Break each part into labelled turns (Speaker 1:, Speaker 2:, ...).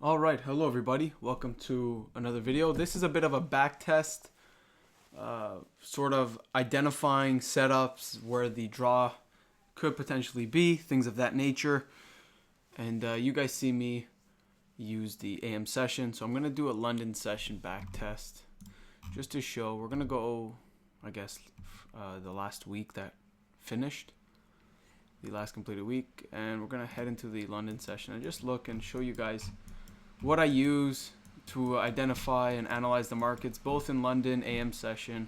Speaker 1: Alright, hello everybody. Welcome to another video. This is a bit of a back test, sort of identifying setups where the draw could potentially be, things of that nature. And you guys see me use the AM session, so I'm going to do a London session back test just to show. We're going to go, I guess, the last week that finished, the last completed week, and we're going to head into the London session and just look and show you guys what I use to identify and analyze the markets, both in London AM session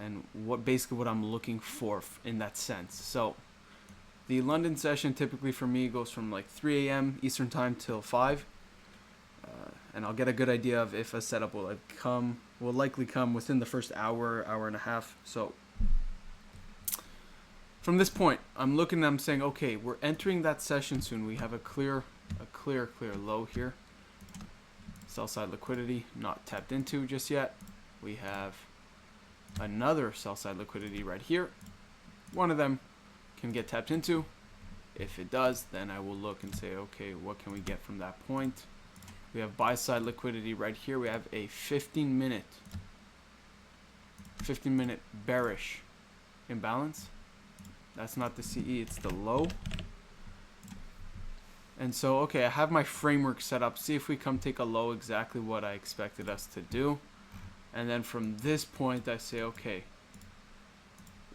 Speaker 1: and what I'm looking for in that sense. So the London session typically for me goes from like 3 a.m. Eastern time till 5, and I'll get a good idea of if a setup will likely come within the first hour and a half. So from this point, I'm looking and I'm saying, okay, we're entering that session soon. We have a clear low here. Sell side liquidity not tapped into just yet. We have another sell side liquidity right here. One of them can get tapped into. If it does, then I will look and say, okay, what can we get from that point? We have buy side liquidity right here. We have a 15 minute bearish imbalance. That's not the CE, it's the low. And so, okay, I have my framework set up. See if we come take a low, exactly what I expected us to do. And then from this point, I say, okay,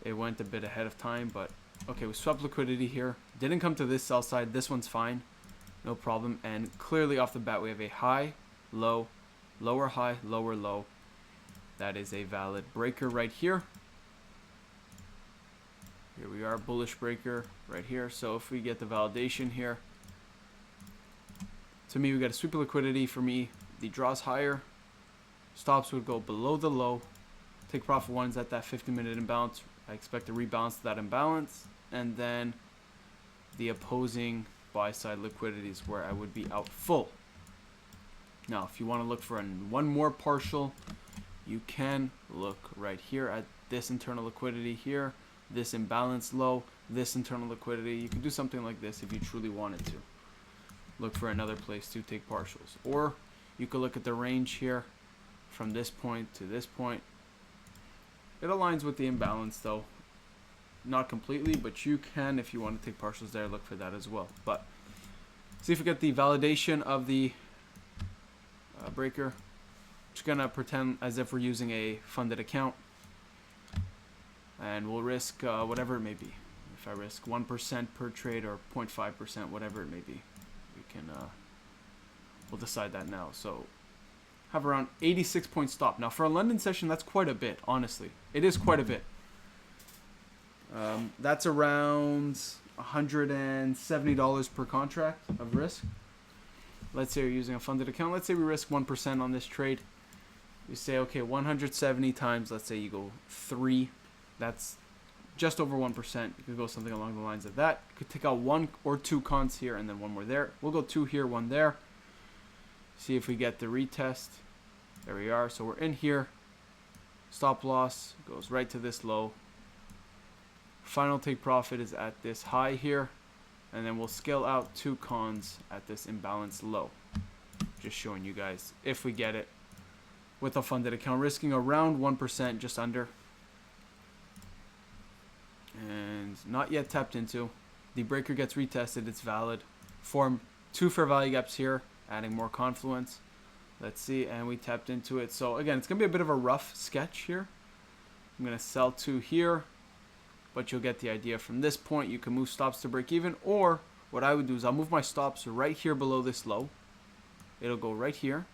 Speaker 1: it went a bit ahead of time, but okay, we swapped liquidity here. Didn't come to this sell side. This one's fine, no problem. And clearly off the bat, we have a high, low, lower high, lower low. That is a valid breaker right here. Here we are, bullish breaker right here. So if we get the validation here, to me, we got a sweep of liquidity. For me, the draws higher. Stops would go below the low. Take profit ones at that 50-minute imbalance. I expect to rebalance that imbalance. And then the opposing buy side liquidity is where I would be out full. Now, if you want to look for one more partial, you can look right here at this internal liquidity here. This imbalance low, this internal liquidity. You can do something like this if you truly wanted to. Look for another place to take partials. Or you could look at the range here from this point to this point. It aligns with the imbalance though. Not completely, but you can, if you want to take partials there, look for that as well. But see if we get the validation of the breaker. Just gonna pretend as if we're using a funded account. And we'll risk whatever it may be. If I risk 1% per trade or 0.5%, whatever it may be. We'll decide that now. So have around 86 point stop. Now for a London session, that's quite a bit, honestly. It is quite a bit. That's around $170 per contract of risk. Let's say you're using a funded account. Let's say we risk 1% on this trade. We say, okay, 170 times, let's say you go 3. That's just over 1%. You could go something along the lines of that. You could take out 1 or 2 cons here and then 1 more there. We'll go 2 here, 1 there. See if we get the retest. There we are. So we're in here. Stop loss goes right to this low. Final take profit is at this high here. And then we'll scale out 2 cons at this imbalance low. Just showing you guys if we get it with a funded account, risking around 1%, just under. And not yet tapped into. The breaker gets retested, it's valid. Form 2 fair value gaps here, adding more confluence. Let's see, and we tapped into it. So again, it's gonna be a bit of a rough sketch here. I'm gonna sell 2 here, but you'll get the idea. From this point, you can move stops to break even, or what I would do is I'll move my stops right here below this low. It'll go right here.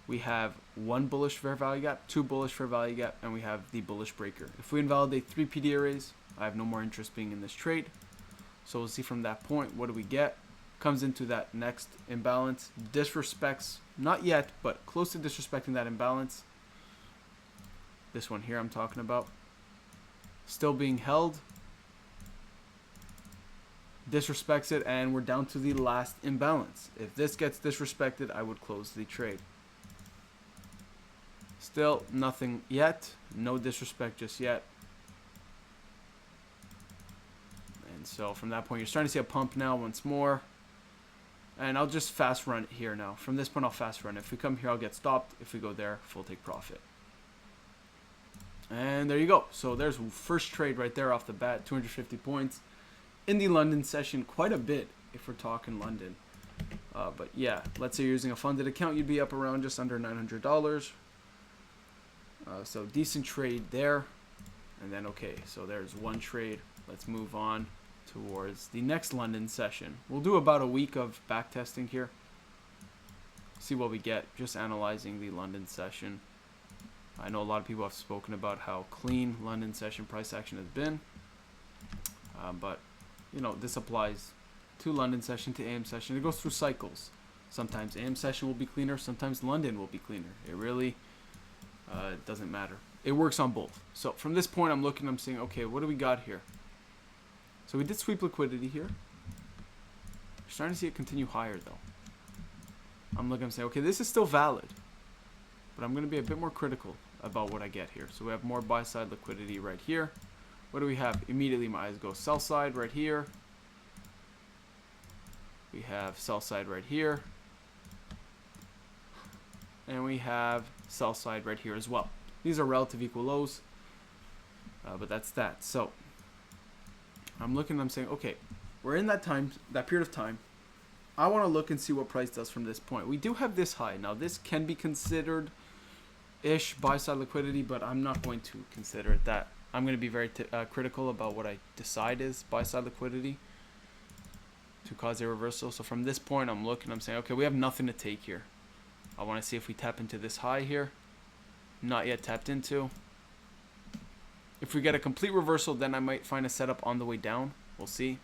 Speaker 1: We have 1 bullish fair value gap, 2 bullish fair value gap, and we have the bullish breaker. If we invalidate 3 PD arrays, I have no more interest being in this trade. So we'll see from that point, what do we get? Comes into that next imbalance, disrespects, not yet, but close to disrespecting that imbalance. This one here I'm talking about. Still being held. Disrespects it, and we're down to the last imbalance. If this gets disrespected, I would close the trade. Still nothing yet. No disrespect just yet. And so from that point, you're starting to see a pump now once more. And I'll just fast run it here now. From this point, I'll fast run. If we come here, I'll get stopped. If we go there, full take profit. And there you go. So there's first trade right there off the bat, 250 points. In the London session, quite a bit if we're talking London. But yeah, let's say you're using a funded account, you'd be up around just under $900. So decent trade there. And then, okay, so there's one trade. Let's move on towards the next London session. We'll do about a week of backtesting here. See what we get, just analyzing the London session. I know a lot of people have spoken about how clean London session price action has been. But, you know, this applies to London session, to AM session. It goes through cycles. Sometimes AM session will be cleaner, sometimes London will be cleaner. It really doesn't matter. It works on both. So from this point, I'm looking, I'm saying, okay, what do we got here? So we did sweep liquidity here. Starting to see it continue higher though. I'm looking, I'm saying, okay, this is still valid, but I'm going to be a bit more critical about what I get here. So we have more buy side liquidity right here. What do we have? Immediately my eyes go sell side right here. We have sell side right here. And we have sell side right here as well. These are relative equal lows, but that's that. So I'm looking, I'm saying, okay, we're in that period of time. I want to look and see what price does from this point. We do have this high. Now this can be considered ish buy side liquidity, but I'm not going to consider it that. I'm going to be very critical about what I decide is buy side liquidity to cause a reversal. So from this point, I'm looking, I'm saying, okay, we have nothing to take here. I want to see if we tap into this high here. Not yet tapped into. If we get a complete reversal, then I might find a setup on the way down. We'll see.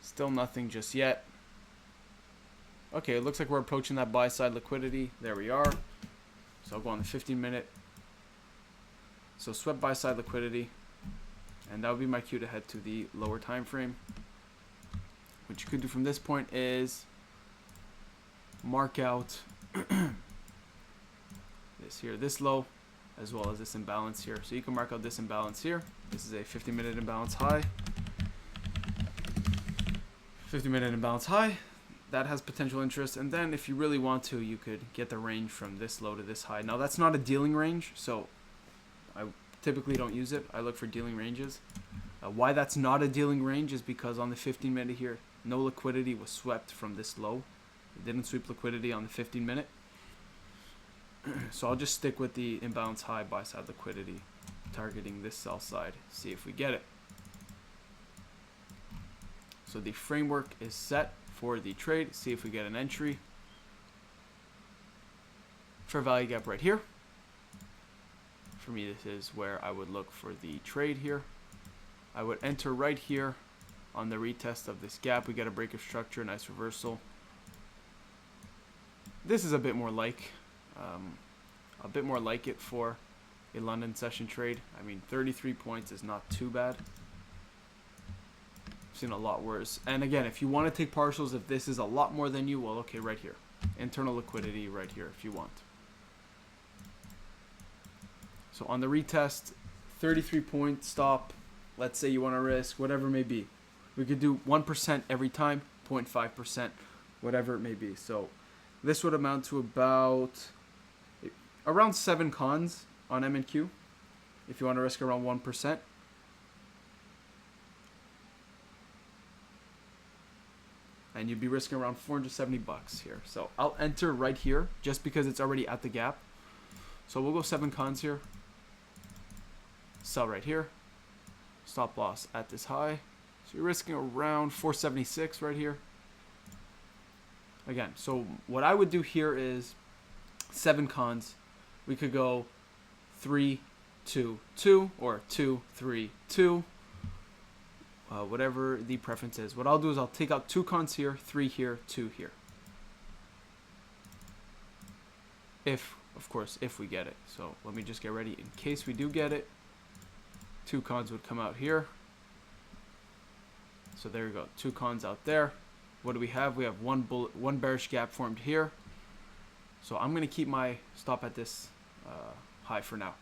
Speaker 1: Still nothing just yet. Okay, it looks like we're approaching that buy side liquidity. There we are. So I'll go on the 15-minute. So swept buy side liquidity. And that would be my cue to head to the lower time frame. What you could do from this point is mark out this here, this low, as well as this imbalance here. So you can mark out this imbalance here. This is a 50-minute imbalance high. 50-minute imbalance high. That has potential interest. And then if you really want to, you could get the range from this low to this high. Now that's not a dealing range, so I typically don't use it. I look for dealing ranges. Why that's not a dealing range is because on the 15-minute here, no liquidity was swept from this low. It didn't sweep liquidity on the 15-minute. So I'll just stick with the imbalance high buy side liquidity, targeting this sell side, see if we get it. So the framework is set for the trade. See if we get an entry. Fair value gap right here. For me, this is where I would look for the trade here. I would enter right here on the retest of this gap. We get a break of structure, nice reversal. This is a bit more like it for a London session trade. I mean, 33 points is not too bad. I've seen a lot worse. And again, if you want to take partials, if this is a lot more than you, well, okay, right here. Internal liquidity right here if you want. So on the retest, 33 point stop. Let's say you want to risk whatever it may be. We could do 1% every time, 0.5%, whatever it may be. So this would amount to about around 7 cons on M&Q if you want to risk around 1%. And you'd be risking around 470 bucks here. So I'll enter right here just because it's already at the gap. So we'll go 7 cons here. Sell right here. Stop loss at this high. So you're risking around 476 right here. Again, so what I would do here is 7 cons. We could go 3, 2, 2 or 2, 3, 2. Whatever the preference is. What I'll do is I'll take out 2 cons here, 3 here, 2 here. If, of course, if we get it. So let me just get ready in case we do get it. 2 cons would come out here. So there you go, 2 cons out there. What do we have? We have one bearish gap formed here. So I'm going to keep my stop at this high for now.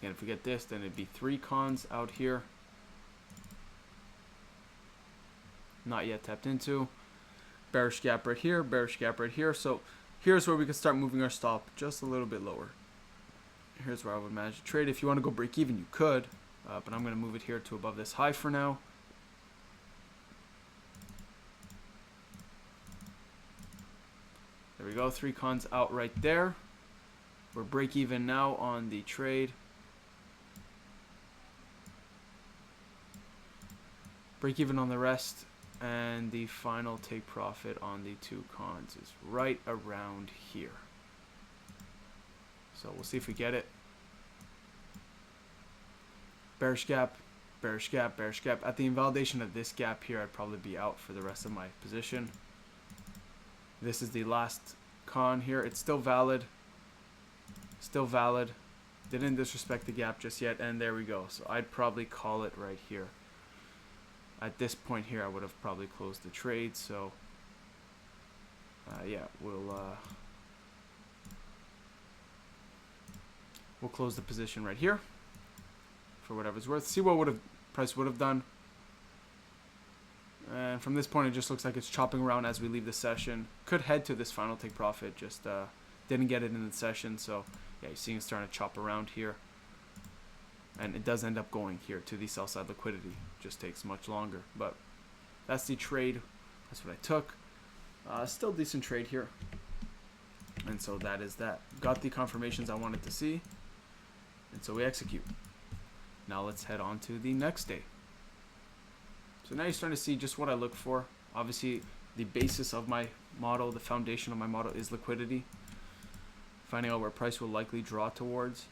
Speaker 1: And if we get this, then it'd be 3 cons out here. not yet tapped into. Bearish gap right here, bearish gap right here. So here's where we can start moving our stop just a little bit lower. Here's where I would manage to trade. If you want to go break even, you could, but I'm going to move it here to above this high for now. There we go, 3 cons out right there. We're break even now on the trade. Break even on the rest, and the final take profit on the 2 cons is right around here. So we'll see if we get it. Bearish gap, bearish gap, bearish gap. At the invalidation of this gap here, I'd probably be out for the rest of my position. This is the last con here. It's still valid. Still valid. Didn't disrespect the gap just yet, and there we go. So I'd probably call it right here. At this point here, I would have probably closed the trade. So yeah, we'll close the position right here for whatever it's worth. See what price would have done. And from this point, it just looks like it's chopping around as we leave the session. Could head to this final take profit, just didn't get it in the session. So yeah, you're seeing it starting to chop around here. And it does end up going here to the sell side liquidity. Just takes much longer. But that's the trade. That's what I took. Still decent trade here. And so that is that. Got the confirmations I wanted to see. And so we execute. Now let's head on to the next day. So now you're starting to see just what I look for. Obviously, the basis of my model, the foundation of my model is liquidity. Finding out where price will likely draw towards.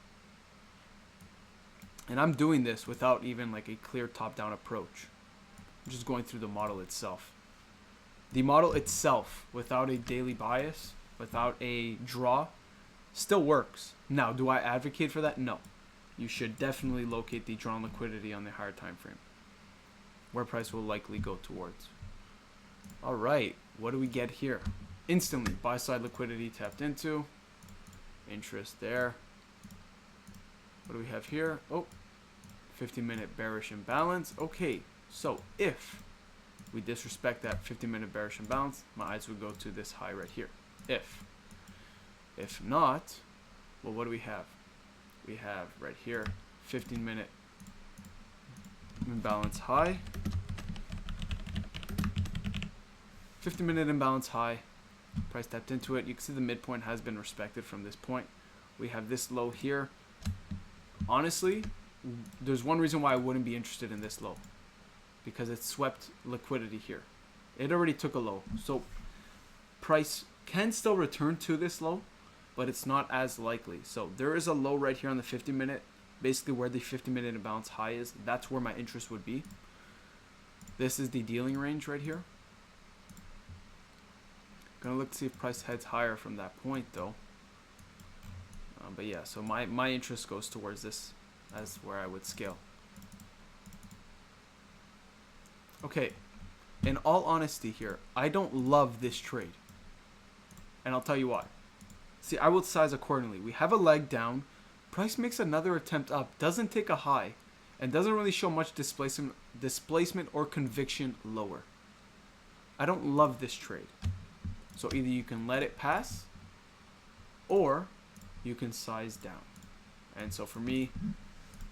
Speaker 1: And I'm doing this without even like a clear top-down approach. I'm just going through the model itself. The model itself, without a daily bias, without a draw, still works. Now, do I advocate for that? No. You should definitely locate the drawn liquidity on the higher time frame, where price will likely go towards. All right, what do we get here? Instantly, buy-side liquidity tapped into. Interest there. What do we have here? Oh, 50-minute bearish imbalance. Okay, so if we disrespect that 50-minute bearish imbalance, my eyes would go to this high right here. If not, well, what do we have? We have right here 15-minute imbalance high. 50-minute imbalance high. Price tapped into it. You can see the midpoint has been respected from this point. We have this low here. Honestly, there's one reason why I wouldn't be interested in this low, because it swept liquidity here. It already took a low, so price can still return to this low, but it's not as likely. So there is a low right here on the 50-minute, basically where the 50-minute imbalance high is. That's where my interest would be. This is the dealing range right here. Gonna look to see if price heads higher from that point though. But yeah, so my interest goes towards this as where I would scale. Okay, in all honesty here, I don't love this trade. And I'll tell you why. See, I would size accordingly. We have a leg down. Price makes another attempt up, doesn't take a high, and doesn't really show much displacement or conviction lower. I don't love this trade. So either you can let it pass, or you can size down. And so for me,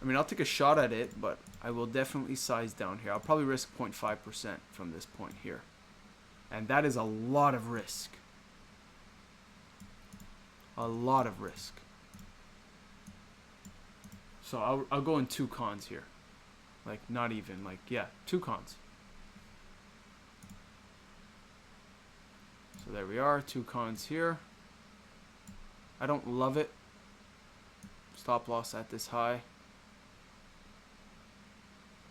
Speaker 1: I mean, I'll take a shot at it, but I will definitely size down here. I'll probably risk 0.5% from this point here. And that is a lot of risk. A lot of risk. So I'll go in 2 cons here. Like, not even, like, yeah, 2 cons. So there we are, 2 cons here. I don't love it. Stop loss at this high.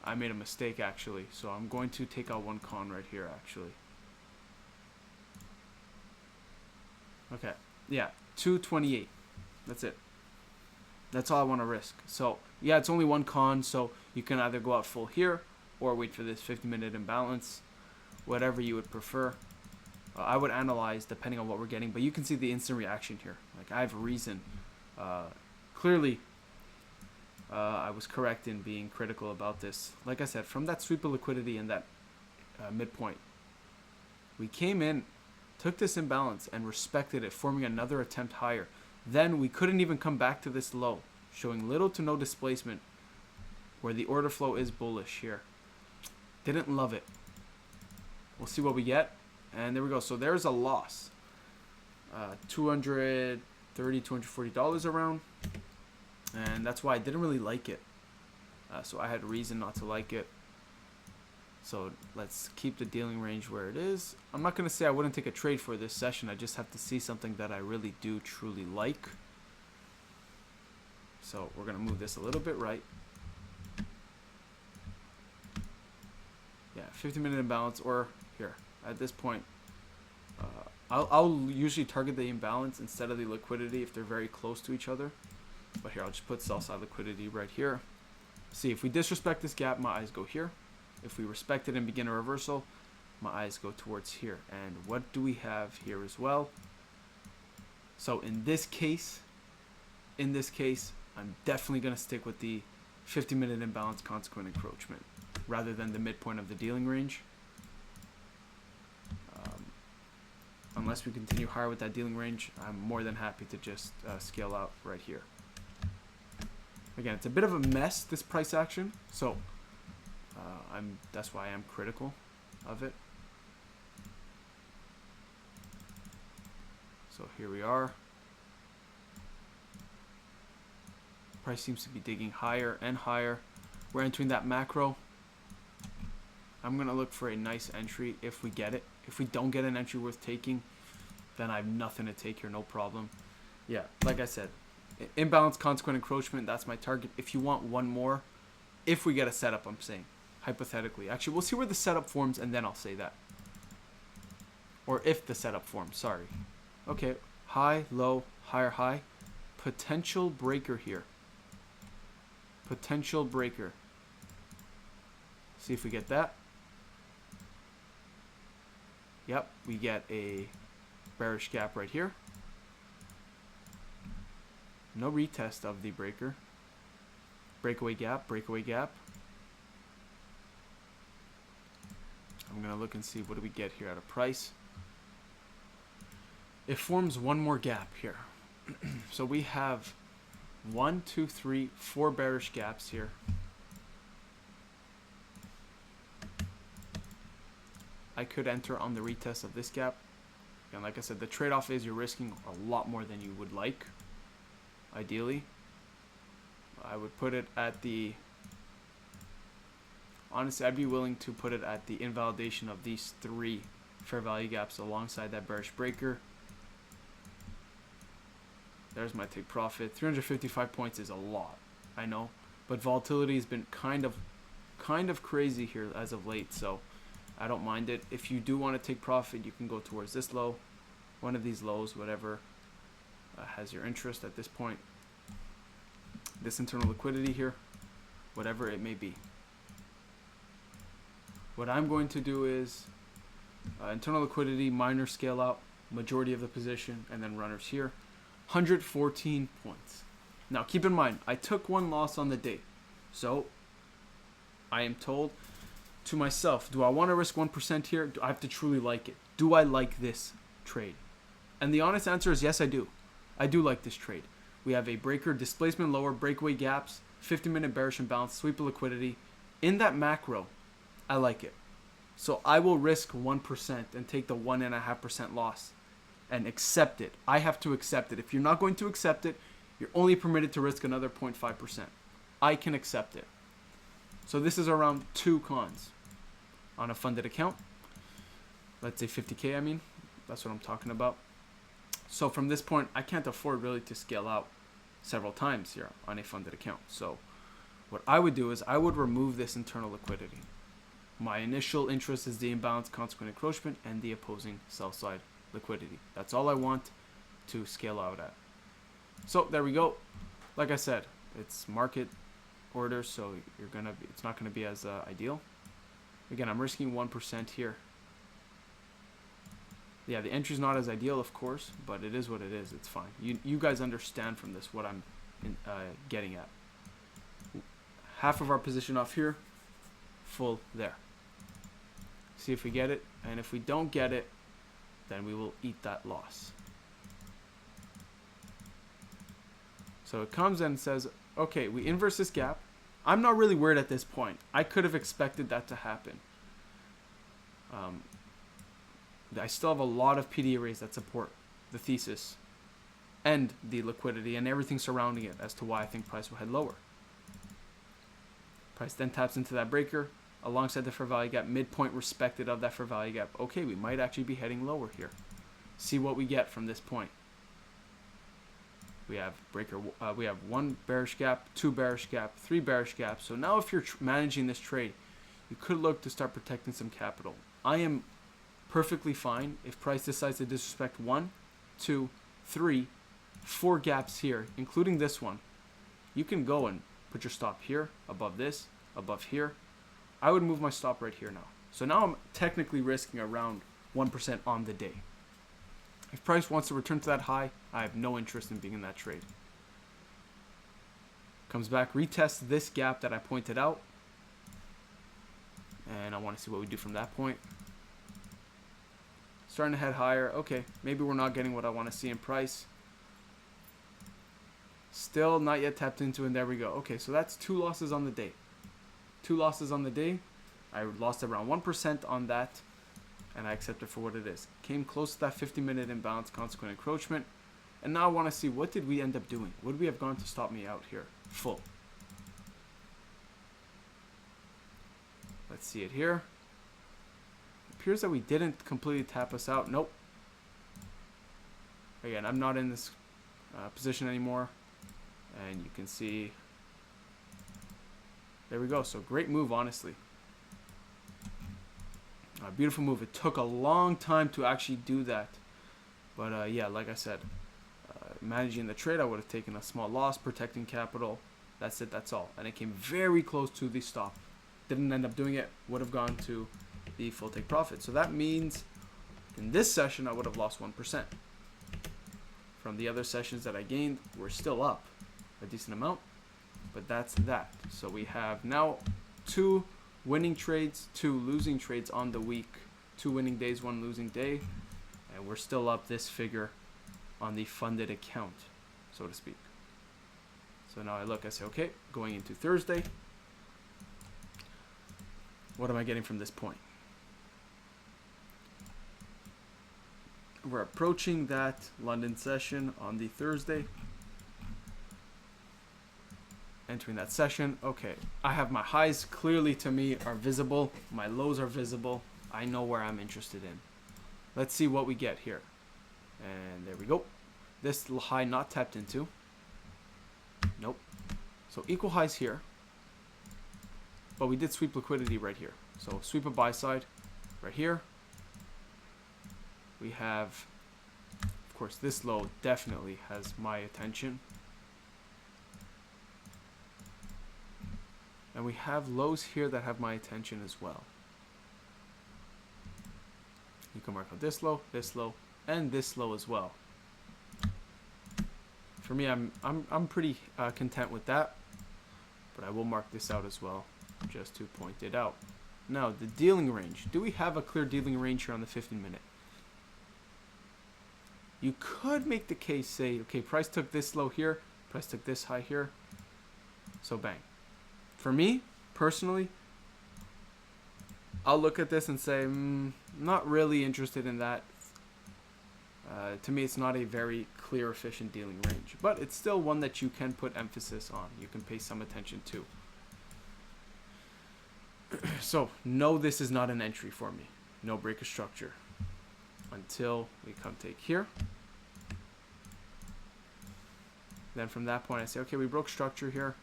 Speaker 1: I made a mistake actually, so I'm going to take out 1 con right here actually. Okay, yeah, 228. That's it. That's all I want to risk. So yeah, it's only 1 con, so you can either go out full here or wait for this 50-minute imbalance, whatever you would prefer. I would analyze depending on what we're getting, but you can see the instant reaction here. Like, I have reason. Clearly, I was correct in being critical about this. Like I said, from that sweep of liquidity and that midpoint. We came in, took this imbalance, and respected it, forming another attempt higher. Then we couldn't even come back to this low, showing little to no displacement, where the order flow is bullish here. Didn't love it. We'll see what we get. And there we go. So there's a loss. $230, $240 around. And that's why I didn't really like it. So I had reason not to like it. So let's keep the dealing range where it is. I'm not going to say I wouldn't take a trade for this session. I just have to see something that I really do truly like. So we're going to move this a little bit right. Yeah, 50-minute imbalance, or here, at this point, I'll usually target the imbalance instead of the liquidity if they're very close to each other. But here, I'll just put sell-side liquidity right here. See, if we disrespect this gap, my eyes go here. If we respect it and begin a reversal, my eyes go towards here. And what do we have here as well? So in this case, I'm definitely going to stick with the 50-minute imbalance consequent encroachment rather than the midpoint of the dealing range. Unless we continue higher with that dealing range, I'm more than happy to just scale out right here. Again, it's a bit of a mess, this price action, so that's why I am critical of it. So here we are. Price seems to be digging higher and higher. We're entering that macro. I'm going to look for a nice entry if we get it. If we don't get an entry worth taking, then I have nothing to take here, no problem. Yeah, like I said, imbalance, consequent encroachment, that's my target. If you want one more, if we get a setup, I'm saying, hypothetically. Actually, we'll see where the setup forms, and then I'll say that. Or if the setup forms, sorry. Okay, high, low, higher, high. Potential breaker here. Potential breaker. See if we get that. Yep, we get a bearish gap right here. No retest of the breaker. Breakaway gap, breakaway gap. I'm going to look and see what do we get here at a price. It forms one more gap here. So we have 1, 2, 3, 4 bearish gaps here. I could enter on the retest of this gap. And like I said, the trade-off is you're risking a lot more than you would like, ideally. I would put it at the... Honestly, I'd be willing to put it at the invalidation of these 3 fair value gaps alongside that bearish breaker. There's my take profit. 355 points is a lot, I know. But volatility has been kind of crazy here as of late, so I don't mind it. If you do want to take profit, you can go towards this low, one of these lows, whatever has your interest at this point. This internal liquidity here, whatever it may be. What I'm going to do is internal liquidity, minor scale out, majority of the position, and then runners here. 114 points. Now keep in mind, I took one loss on the day. So I am told to myself, do I want to risk 1% here? Do I have to truly like it? Do I like this trade? And the honest answer is yes, I do. I do like this trade. We have a breaker, displacement lower, breakaway gaps, 50-minute bearish imbalance, sweep of liquidity. In that macro, I like it. So I will risk 1% and take the 1.5% loss and accept it. I have to accept it. If you're not going to accept it, you're only permitted to risk another 0.5%. I can accept it. So this is around 2 cons on a funded account. Let's say 50K, I mean. That's what I'm talking about. So from this point, I can't afford really to scale out several times here on a funded account. So what I would do is I would remove this internal liquidity. My initial interest is the imbalance, consequent encroachment, and the opposing sell side liquidity. That's all I want to scale out at. So there we go. Like I said, it's market order, so it's not gonna be as ideal. Again, I'm risking 1% here. Yeah, the entry's not as ideal, of course, but it is what it is. It's fine. You guys understand from this what I'm getting at. Half of our position off here, full there. See if we get it, and if we don't get it, then we will eat that loss. So it comes in and says, okay, we inverse this gap. I'm not really worried at this point. I could have expected that to happen. I still have a lot of PD arrays that support the thesis and the liquidity and everything surrounding it as to why I think price will head lower. Price then taps into that breaker alongside the fair value gap, midpoint respected of that fair value gap. Okay, we might actually be heading lower here. See what we get from this point. We have we have 1 bearish gap, 2 bearish gap, 3 bearish gaps. So now if you're managing this trade, you could look to start protecting some capital. I am perfectly fine if price decides to disrespect 1, 2, 3, 4 gaps here, including this one. You can go and put your stop here, above this, above here. I would move my stop right here now. So now I'm technically risking around 1% on the day. If price wants to return to that high, I have no interest in being in that trade. Comes back, retests this gap that I pointed out. And I want to see what we do from that point. Starting to head higher. Okay, maybe we're not getting what I want to see in price. Still not yet tapped into, and there we go. Okay, so that's 2 losses on the day. 2 losses on the day. I lost around 1% on that, and I accept it for what it is. Came close to that 50-minute imbalance, consequent encroachment, and now I want to see what did we end up doing. Would we have gone to stop me out here? Full. Let's see it here. Appears that we didn't completely tap us out. Nope. Again, I'm not in this position anymore, and you can see. There we go. So great move, honestly. Beautiful move. It took a long time to actually do that. But yeah, like I said, managing the trade, I would have taken a small loss, protecting capital. That's it. That's all. And it came very close to the stop. Didn't end up doing it. Would have gone to the full take profit. So that means in this session, I would have lost 1%. From the other sessions that I gained, we're still up a decent amount. But that's that. So we have now 2 winning trades, 2 losing trades on the week. 2 winning days, 1 losing day. And we're still up this figure on the funded account, so to speak. So now I look, I say, okay, going into Thursday, what am I getting from this point? We're approaching that London session on the Thursday. Entering that session. Okay, I have my highs clearly to me are visible. My lows are visible. I know where I'm interested in. Let's see what we get here. And there we go. This high not tapped into. Nope. So equal highs here. But we did sweep liquidity right here. So sweep a buy side right here. We have, of course, this low definitely has my attention. And we have lows here that have my attention as well. You can mark out this low, and this low as well. For me, I'm pretty content with that, but I will mark this out as well, just to point it out. Now, the dealing range. Do we have a clear dealing range here on the 15-minute? You could make the case, say, okay, price took this low here, price took this high here, so bang. For me, personally, I'll look at this and say, not really interested in that. To me, it's not a very clear, efficient dealing range, but it's still one that you can put emphasis on. You can pay some attention to. So, no, this is not an entry for me. No break of structure until we come take here. Then from that point, I say, okay, we broke structure here.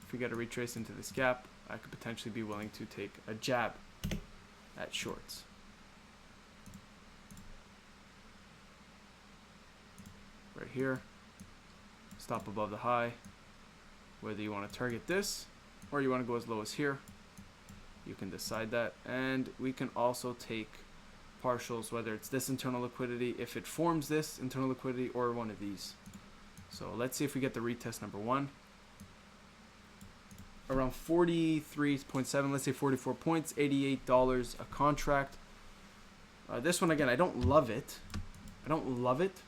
Speaker 1: If we get a retrace into this gap, I could potentially be willing to take a jab at shorts. Right here, stop above the high. Whether you want to target this or you want to go as low as here, you can decide that. And we can also take partials, whether it's this internal liquidity, if it forms this internal liquidity, or one of these. So let's see if we get the retest number 1. around 43.7, let's say 44 points, $88 a contract. This one, again, I don't love it. I don't love it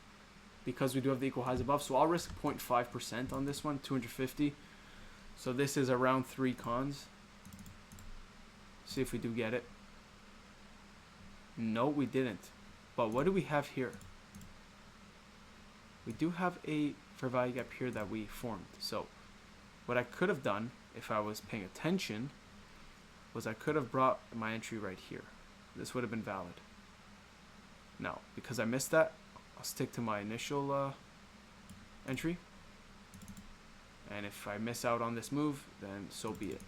Speaker 1: because we do have the equal highs above. So I'll risk 0.5% on this one, 250. So this is around 3 cons. See if we do get it. No, we didn't. But what do we have here? We do have a fair value gap here that we formed. So what I could have done if I was paying attention was I could have brought my entry right here. This would have been valid. Now, because I missed that, I'll stick to my initial entry. And if I miss out on this move, then so be it.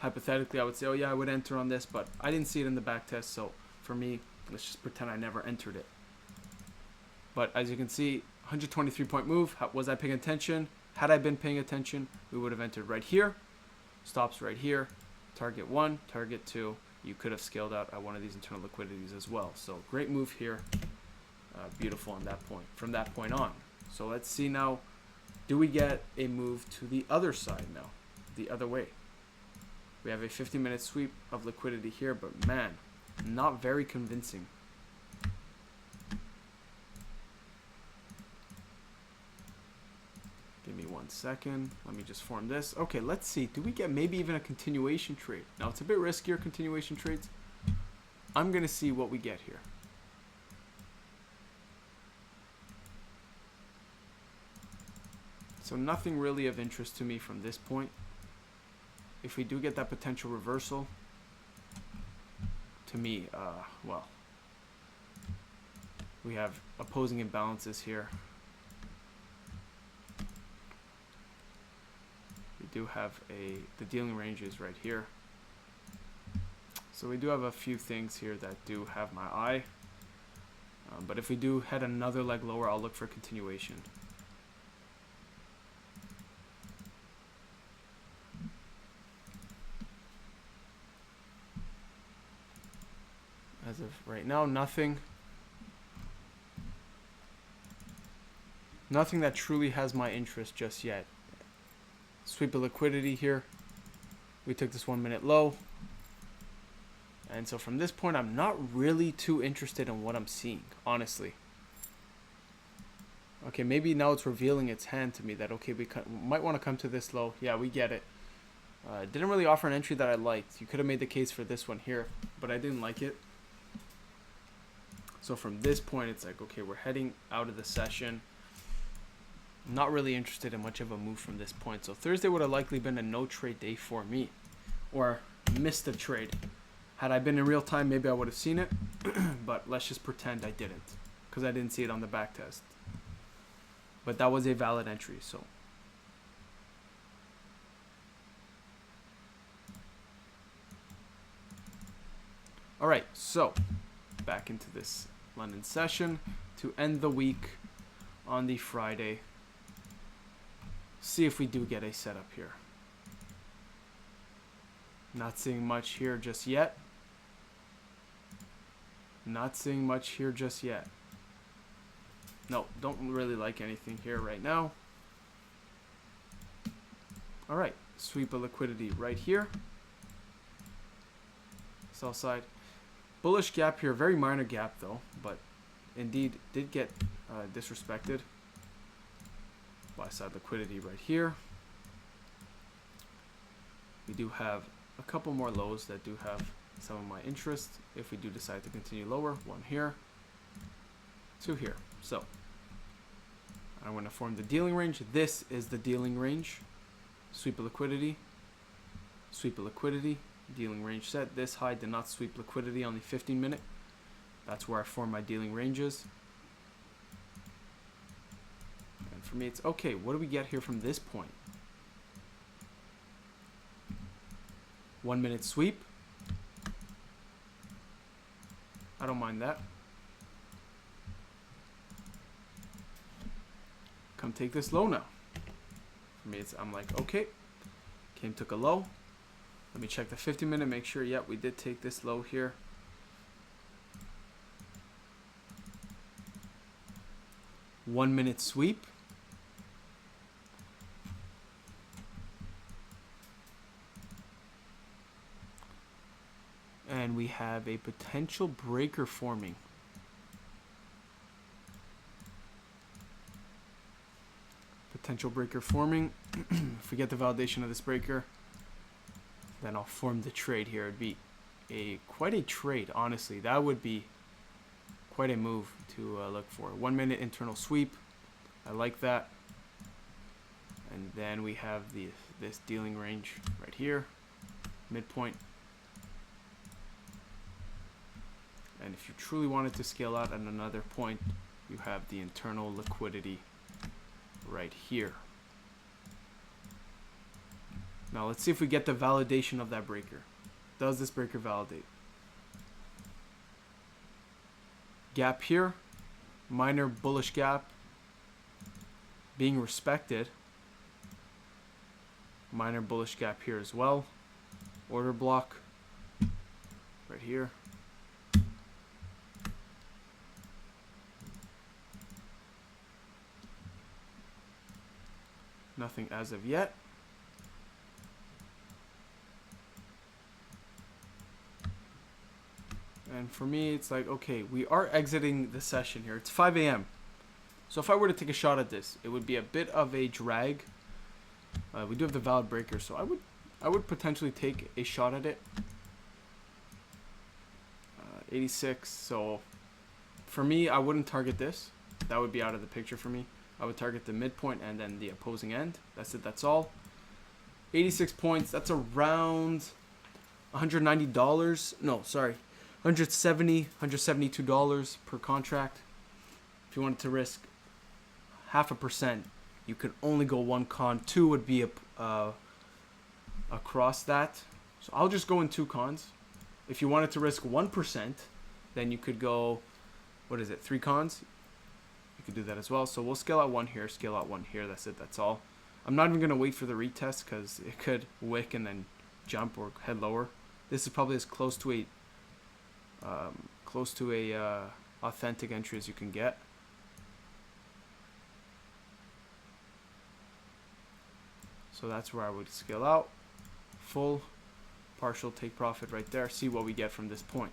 Speaker 1: Hypothetically, I would say, oh yeah, I would enter on this, but I didn't see it in the back test, so for me, let's just pretend I never entered it. But as you can see, 123 point move. Was I paying attention? Had I been paying attention, we would have entered right here. Stops right here. Target 1, target 2. You could have scaled out at one of these internal liquidities as well. So great move here. Beautiful on that point. From that point on. So let's see now. Do we get a move to the other side now? The other way. We have a 50-minute sweep of liquidity here, but man, not very convincing. Give me 1 second. Let me just form this. Okay, let's see. Do we get maybe even a continuation trade? Now, it's a bit riskier, continuation trades. I'm going to see what we get here. So nothing really of interest to me from this point. If we do get that potential reversal, to me, well, we have opposing imbalances here. Do have the dealing ranges right here, so we do have a few things here that do have my eye, but if we do head another leg lower, I'll look for continuation. As of right now, nothing that truly has my interest just yet. Sweep of liquidity here. We took this 1 minute low. And so from this point, I'm not really too interested in what I'm seeing, honestly. Okay, maybe now it's revealing its hand to me that, okay, we might want to come to this low. Yeah, we get it. Didn't really offer an entry that I liked. You could have made the case for this one here, but I didn't like it. So from this point, it's like, okay, we're heading out of the session. Not really interested in much of a move from this point. So Thursday would have likely been a no trade day for me, or missed a trade. Had I been in real time, maybe I would have seen it, but let's just pretend I didn't because I didn't see it on the back test. But that was a valid entry. So all right, so back into this London session to end the week on the Friday. See if we do get a setup here. Not seeing much here just yet. Not seeing much here just yet. No, don't really like anything here right now. All right, sweep of liquidity right here. Sell side. Bullish gap here, very minor gap though, but indeed did get disrespected. Buy side liquidity right here. We do have a couple more lows that do have some of my interest if we do decide to continue lower. 1 here, 2 here. So I'm going to form the dealing range. This is the dealing range. Sweep of liquidity, dealing range set. This high did not sweep liquidity on the 15 minute. That's where I form my dealing ranges. And for me, it's okay. What do we get here from this point? 1 minute sweep. I don't mind that. Come take this low now. For me, I'm like, okay. Came, took a low. Let me check the 50 minute, make sure, yep, we did take this low here. One minute sweep. And we have a potential breaker forming. Potential breaker forming. If we get the validation of this breaker, then I'll form the trade here. It'd be quite a trade, honestly. That would be quite a move to look for. 1 minute internal sweep. I like that. And then we have this dealing range right here, midpoint. And if you truly wanted to scale out at another point, you have the internal liquidity right here. Now let's see if we get the validation of that breaker. Does this breaker validate? Gap here, minor bullish gap being respected. Minor bullish gap here as well. Order block right here. Nothing as of yet. And for me, it's like, okay, we are exiting the session here. It's 5 a.m. So if I were to take a shot at this, it would be a bit of a drag. We do have the valid breaker, so I would potentially take a shot at it. 86. So for me, I wouldn't target this. That would be out of the picture for me. I would target the midpoint and then the opposing end. That's it. That's all. 86 points. That's around $190. No, sorry. $172 per contract. If you wanted to risk 0.5%, you could only go one con. Two would be across that. So I'll just go in 2 cons. If you wanted to risk 1%, then you could go, what is it, 3 cons? You could do that as well. So we'll scale out 1 here, scale out 1 here. That's it. That's all. I'm not even going to wait for the retest because it could wick and then jump or head lower. This is probably as close to a authentic entry as you can get. So that's where I would scale out. Full, partial, take profit right there. See what we get from this point.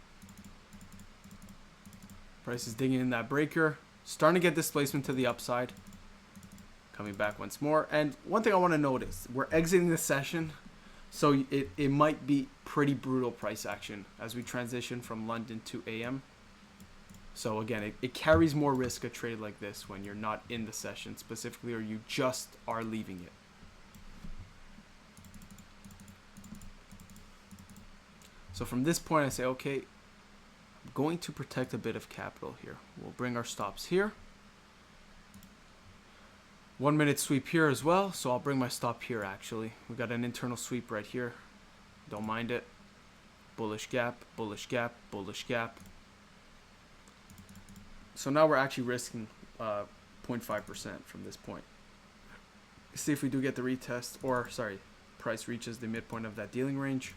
Speaker 1: Price is digging in that breaker. Starting to get displacement to the upside. Coming back once more. And one thing I want to notice, we're exiting the session. So it might be pretty brutal price action as we transition from London to AM. So again, it carries more risk a trade like this when you're not in the session specifically, or you just are leaving it. So from this point, I say, okay, I'm going to protect a bit of capital here. We'll bring our stops here. 1 minute sweep here as well, so I'll bring my stop here actually. We got an internal sweep right here. Don't mind it. Bullish gap, bullish gap, bullish gap. So now we're actually risking 0.5% from this point. See if we do get the retest, or sorry, price reaches the midpoint of that dealing range.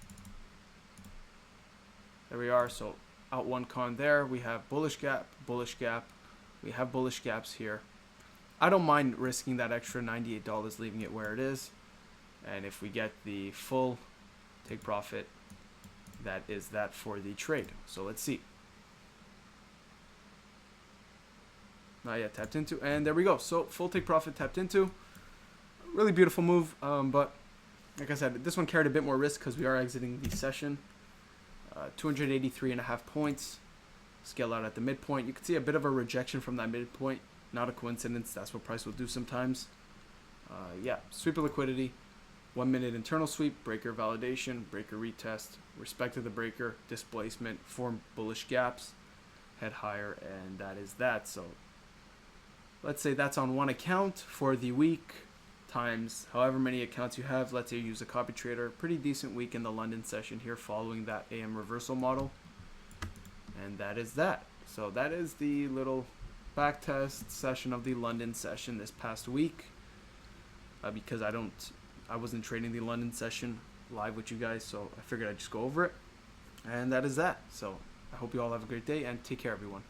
Speaker 1: There we are. So out 1 con there. We have bullish gap, bullish gap. We have bullish gaps here. I don't mind risking that extra $98, leaving it where it is. And if we get the full take profit, that is that for the trade. So let's see. Not yet tapped into. And there we go. So full take profit tapped into. Really beautiful move. But like I said, this one carried a bit more risk because we are exiting the session. 283.5 points. Scale out at the midpoint. You can see a bit of a rejection from that midpoint. Not a coincidence. That's what price will do sometimes. Yeah, sweep of liquidity. 1 minute internal sweep, breaker validation, breaker retest, respected the breaker, displacement, form bullish gaps, head higher, and that is that. So let's say that's on one account for the week times however many accounts you have. Let's say you use a copy trader. Pretty decent week in the London session here following that AM reversal model. And that is that. So that is the little backtest session of the London session this past week. Because I wasn't trading the London session live with you guys, so I figured I'd just go over it. And that is that. So I hope you all have a great day and take care, everyone.